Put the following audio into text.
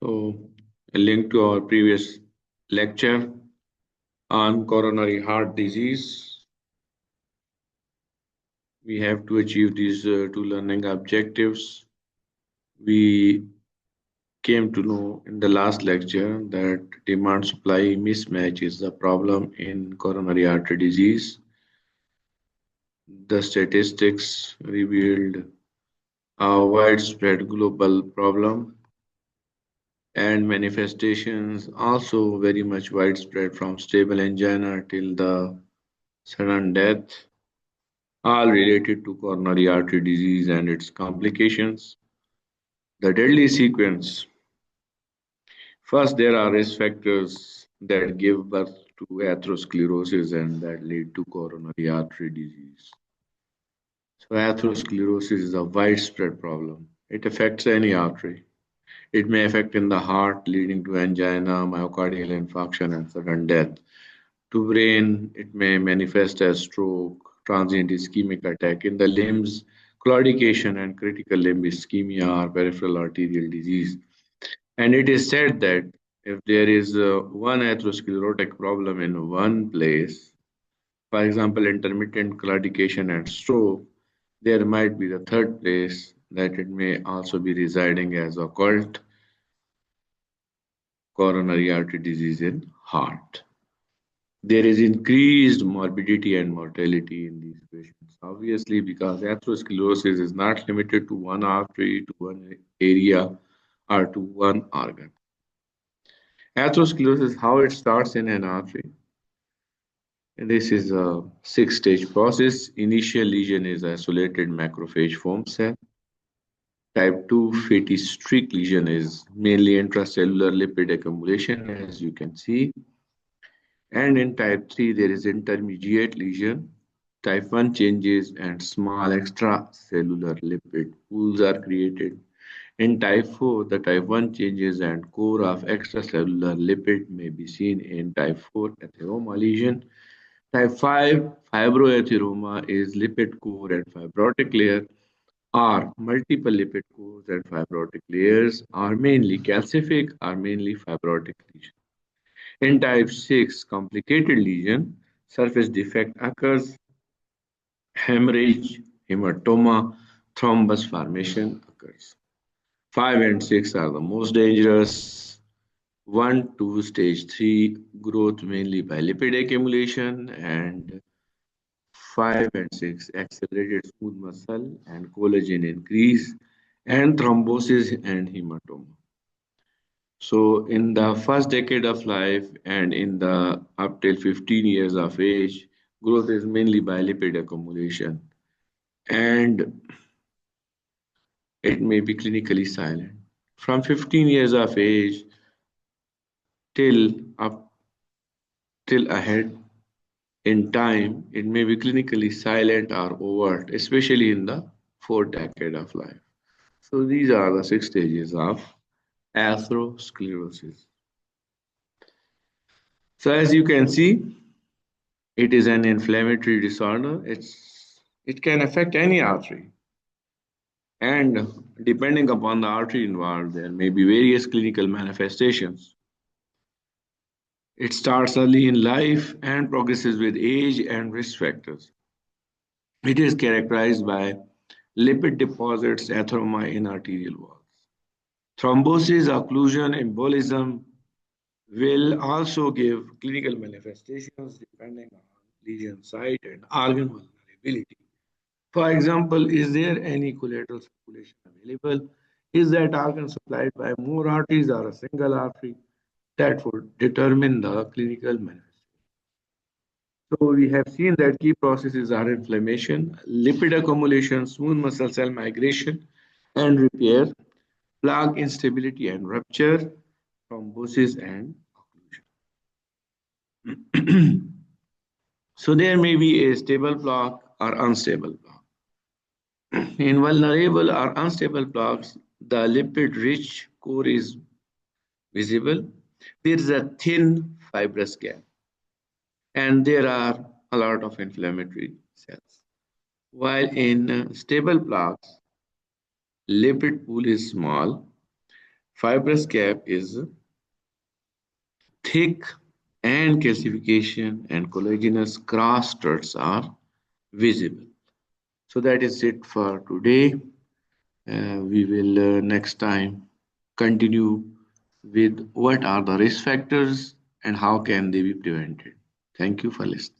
So, a link to our previous lecture on coronary heart disease. We have to achieve these two learning objectives. We came to know in the last lecture that demand supply mismatch is the problem in coronary artery disease. The statistics revealed a widespread global problem and manifestations also very much widespread from stable angina till the sudden death, all related to coronary artery disease and its complications. The deadly sequence. First, there are risk factors that give birth to atherosclerosis and that lead to coronary artery disease. So, atherosclerosis is a widespread problem. It affects any artery. It may affect in the heart, leading to angina, myocardial infarction, and sudden death. To brain, it may manifest as stroke, transient ischemic attack. In the limbs, claudication and critical limb ischemia or peripheral arterial disease. And it is said that if there is one atherosclerotic problem in one place, for example, intermittent claudication and stroke, there might be the third place that it may also be residing as occult coronary artery disease in heart. There is increased morbidity and mortality in these patients. Obviously, because atherosclerosis is not limited to one artery, to one area, or to one organ. Atherosclerosis, how it starts in an artery. This is a six-stage process. Initial lesion is isolated macrophage foam cell. Type 2 fatty streak lesion is mainly intracellular lipid accumulation, as you can see. And in type 3, there is intermediate lesion. Type 1 changes and small extracellular lipid pools are created. In type 4, the type 1 changes and core of extracellular lipid may be seen in type 4 atheroma lesion. Type 5 fibroatheroma is lipid core and fibrotic layer are multiple lipid cores and fibrotic layers are mainly calcific or mainly fibrotic lesion. In type 6 complicated lesion, surface defect occurs, hemorrhage, hematoma, thrombus formation occurs. 5 and 6 are the most dangerous. 1 to stage 3 growth mainly by lipid accumulation and 5 and 6 accelerated smooth muscle and collagen increase and thrombosis and hematoma. So in the first decade of life and in the up till 15 years of age, growth is mainly by lipid accumulation and it may be clinically silent. From 15 years of age till up till ahead in time, it may be clinically silent or overt, especially in the fourth decade of life. So these are the six stages of atherosclerosis. So as you can see, it is an inflammatory disorder. It can affect any artery. And depending upon the artery involved, there may be various clinical manifestations. It starts early in life and progresses with age and risk factors. It is characterized by lipid deposits, atheroma in arterial walls. Thrombosis, occlusion, embolism will also give clinical manifestations depending on lesion site and organ vulnerability. For example, is there any collateral circulation available? Is that organ supplied by more arteries or a single artery? That would determine the clinical manifestation. So we have seen that key processes are inflammation, lipid accumulation, smooth muscle cell migration and repair, plaque instability and rupture, thrombosis and occlusion. So there may be a stable plaque or unstable plaque. In vulnerable or unstable plaques, the lipid-rich core is visible. There is a thin fibrous gap, and there are a lot of inflammatory cells. While in stable plaques, lipid pool is small, Fibrous cap is thick and calcification and collagenous cross struts are visible. So that is it for today. We will next time continue with what are the risk factors and how can they be prevented. Thank you for listening.